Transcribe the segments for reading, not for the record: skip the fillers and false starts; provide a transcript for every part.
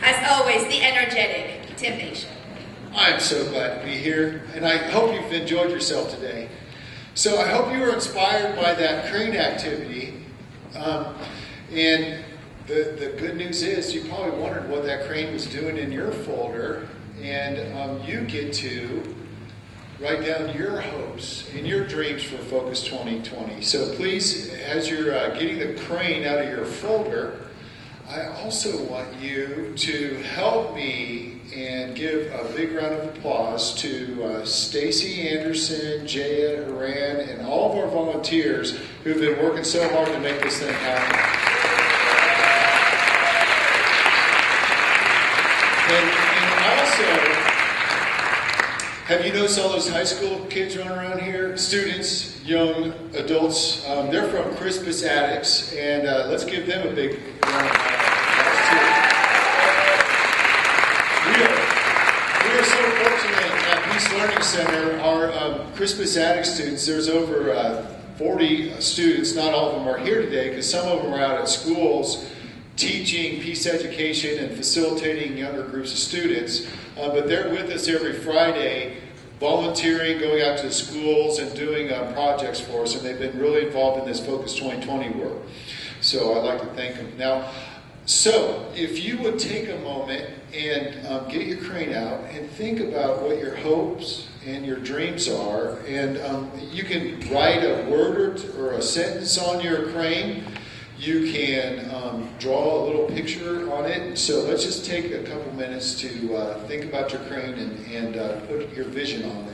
as always, the energetic Tim Nation. I'm so glad to be here, and I hope you've enjoyed yourself today. So I hope you were inspired by that crane activity. And the good news is you probably wondered what that crane was doing in your folder, and you get to write down your hopes and your dreams for Focus 2020. So please, as you're getting the crane out of your folder, I also want you to help me and give a big round of applause to Stacy Anderson, Jaya Haran, and all of our volunteers who've been working so hard to make this thing happen. And also, have you noticed all those high school kids running around here? Students, young adults, they're from Crispus Attucks, and let's give them a big round of applause too. We are so fortunate at Peace Learning Center. Our Crispus Attucks students, there's over 40 students. Not all of them are here today because some of them are out at schools teaching peace education and facilitating younger groups of students. But they're with us every Friday, volunteering, going out to the schools and doing projects for us. And they've been really involved in this Focus 2020 work. So I'd like to thank them. Now, so if you would take a moment and get your crane out and think about what your hopes and your dreams are. And you can write a word or a sentence on your crane. You can draw a little picture on it. So let's just take a couple minutes to think about your crane and put your vision on there.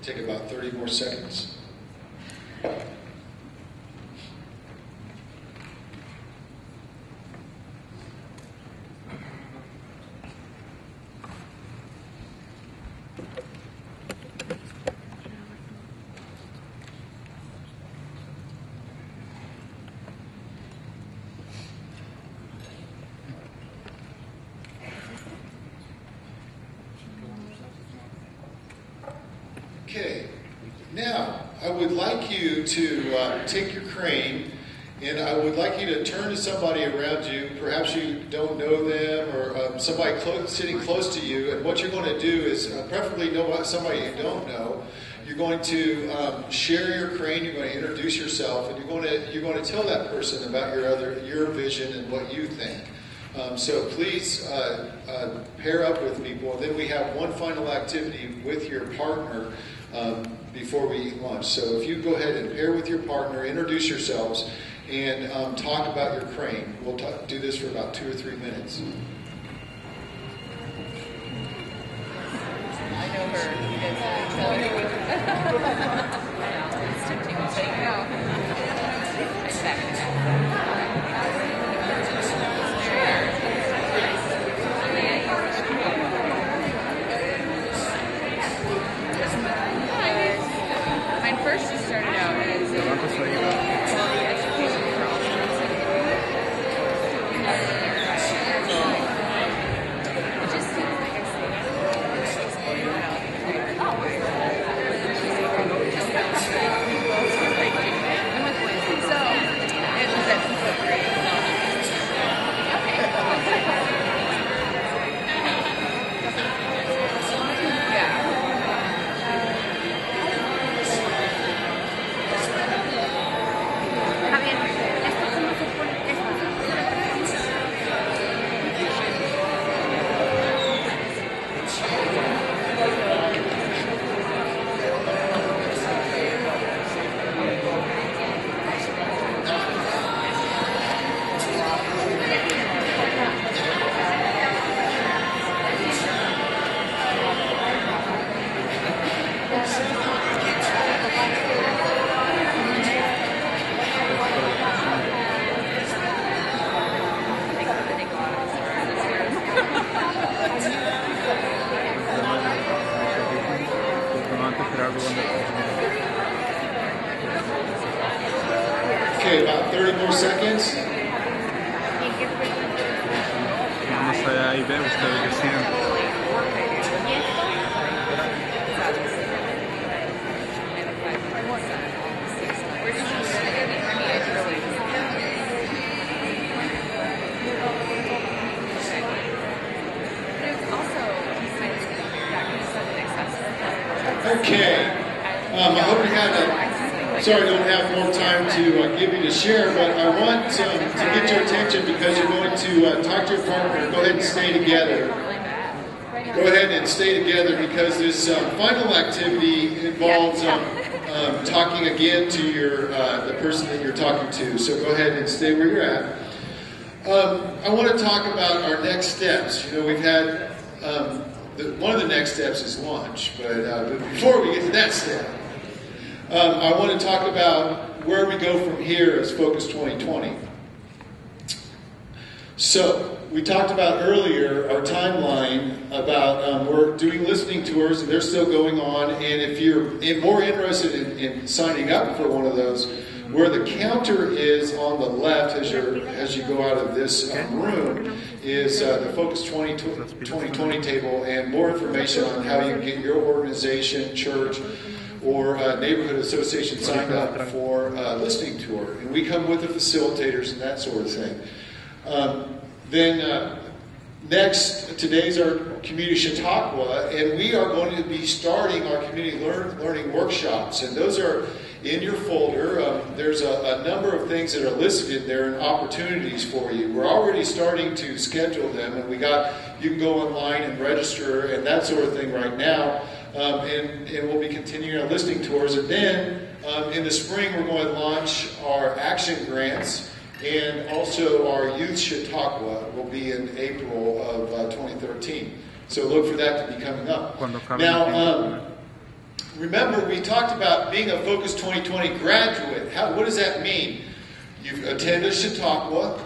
Take about 30 more seconds. Okay, now I would like you to take your crane and I would like you to turn to somebody around you. Perhaps you don't know them or somebody sitting close to you, and what you're going to do is preferably know somebody you don't know. You're going to share your crane, you're going to introduce yourself, and you're going to tell that person about your vision and what you think. So please pair up with people, and then we have one final activity with your partner before we eat lunch. So if you go ahead and pair with your partner, introduce yourselves, and talk about your crane. We'll do this for about 2 or 3 minutes. I know her. You guys tell me what. It's tempting to say no. It's back. 30 more seconds. Vamos allá y ver, ustedes deciden. Okay. I hope you had sorry I don't have more time to give you to share, but I want to get your attention because you're going to talk to your partner. Go ahead and stay together. Go ahead and stay together because this final activity involves talking again to your the person that you're talking to. So go ahead and stay where you're at. I want to talk about our next steps. You know, we've had one of the next steps is lunch, but before we get to that step, I want to talk about where we go from here as Focus 2020. So, we talked about earlier our timeline about we're doing listening tours, and they're still going on. And if you're more interested in signing up for one of those, where the counter is on the left as you go out of this room is the Focus 2020 table, and more information on how you can get your organization, church, or neighborhood association signed up for a listening tour. And we come with the facilitators and that sort of thing. Next, today's our Community Chautauqua, and we are going to be starting our community learning workshops, and those are in your folder. There's a number of things that are listed there and opportunities for you. We're already starting to schedule them, and you can go online and register and that sort of thing right now, and we'll be continuing our listening tours. And then in the spring, we're going to launch our action grants. And also our Youth Chautauqua will be in April of 2013. So look for that to be coming up. Now, remember we talked about being a Focus 2020 graduate. What does that mean? You attend a Chautauqua,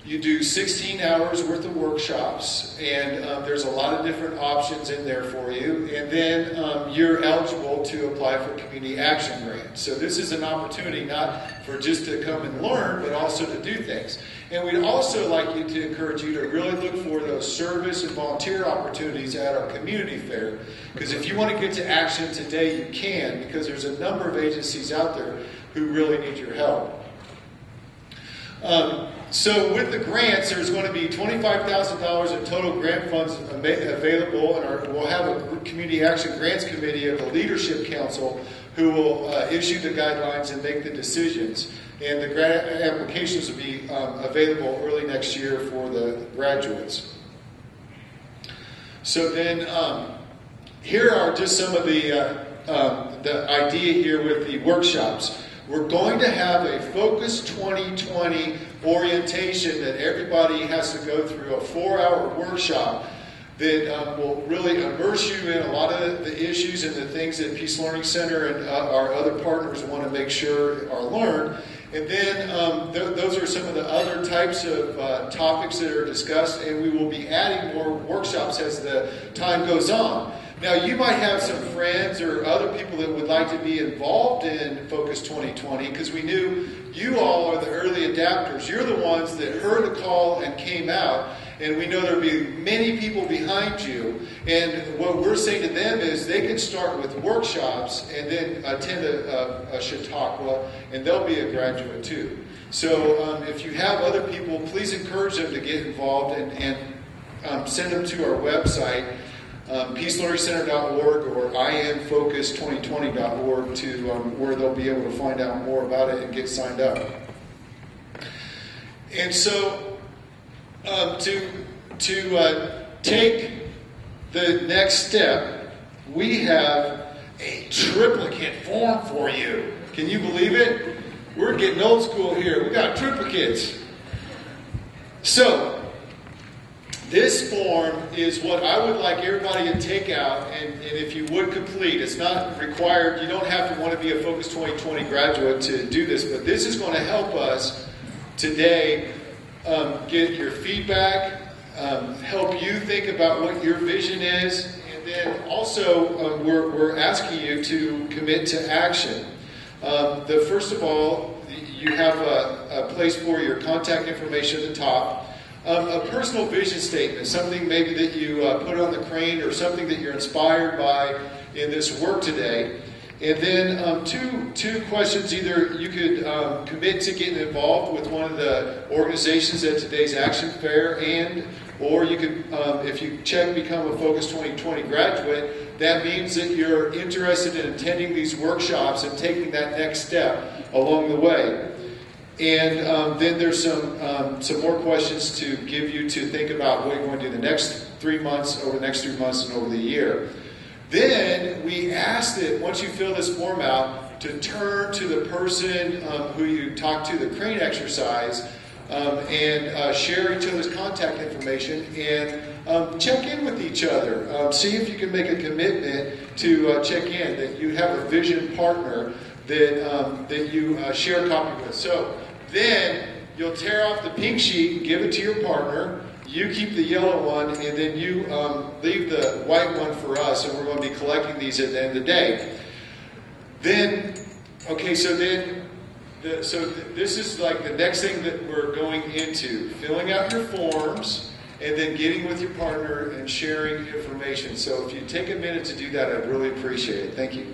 you do 16 hours worth of workshops, and there's a lot of different options in there for you. And then you're eligible to apply for community action grants. So this is an opportunity not for just to come and learn, but also to do things. And we'd also like you to encourage you to really look for those service and volunteer opportunities at our community fair. Because if you want to get to action today, you can, because there's a number of agencies out there who really need your help. So with the grants, there's going to be $25,000 in total grant funds available, and we'll have a Community Action Grants Committee of the Leadership Council who will issue the guidelines and make the decisions. And the grant applications will be available early next year for the graduates. So then, here are just some of the idea here with the workshops. We're going to have a Focus 2020 orientation that everybody has to go through, a 4-hour workshop that will really immerse you in a lot of the issues and the things that Peace Learning Center and our other partners want to make sure are learned. And then those are some of the other types of topics that are discussed, and we will be adding more workshops as the time goes on. Now, you might have some friends or other people that would like to be involved in Focus 2020, because we knew you all are the early adapters. You're the ones that heard the call and came out, and we know there'll be many people behind you. And what we're saying to them is they can start with workshops and then attend a Chautauqua, and they'll be a graduate too. So if you have other people, please encourage them to get involved and send them to our website, peacelearningcenter.org or imfocus2020.org, to where they'll be able to find out more about it and get signed up. And so to take the next step, we have a triplicate form for you. Can you believe it? We're getting old school here. We got triplicates. So this form is what I would like everybody to take out, and if you would complete. It's not required. You don't have to want to be a Focus 2020 graduate to do this, but this is going to help us today get your feedback, help you think about what your vision is, and then also we're asking you to commit to action. First of all, you have a place for your contact information at the top. A personal vision statement, something maybe that you put on the crane or something that you're inspired by in this work today. And then two questions. Either you could commit to getting involved with one of the organizations at today's Action Fair, or you could, if you check Become a Focus 2020 graduate, that means that you're interested in attending these workshops and taking that next step along the way. And then there's some more questions to give you to think about what you're going to do the next 3 months, over the next 3 months, and over the year. Then we ask that once you fill this form out, to turn to the person who you talked to, the crane exercise, and share each other's contact information and check in with each other. See if you can make a commitment to check in, that you have a vision partner that you share a copy with. So then you'll tear off the pink sheet, give it to your partner. You keep the yellow one, and then you leave the white one for us, and we're going to be collecting these at the end of the day. Then, okay, so then, this is like the next thing that we're going into: filling out your forms, and then getting with your partner and sharing information. So if you take a minute to do that, I'd really appreciate it. Thank you.